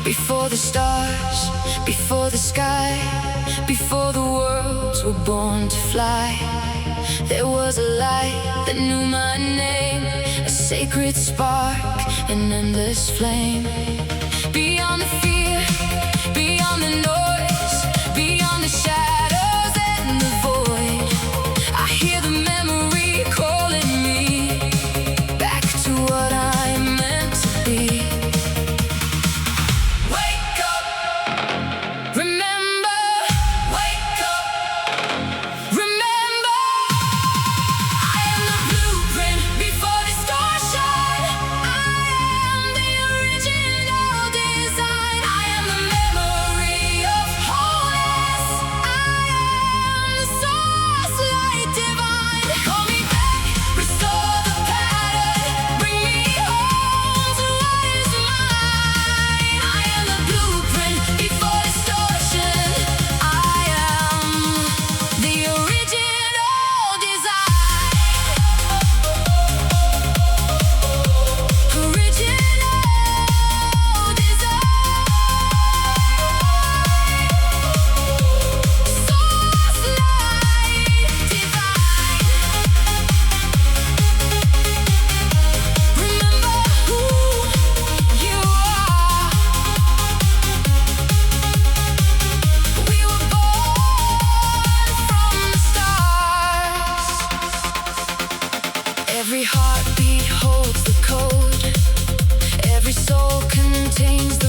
Before the stars, before the sky, before the worlds were born to fly, there was a light that knew my name, a sacred spark, an endless flame. Beyond the fear, beyond the noise, beyond the shadows and the void, I hear the memory calling me back to what I'm meant to be. Wake up, remember, wake up, remember, I am the blueprint before distortion. I am the original design. I am the memory of wholeness. I am the source, light divine. Call me back, restore the pattern, bring me home to what is mine. I am the blueprint before distortion. I am the original design. Original design. Source, light divine. Remember who you are. We were born from the stars. Every heartbeat holds the code. Every soul contains the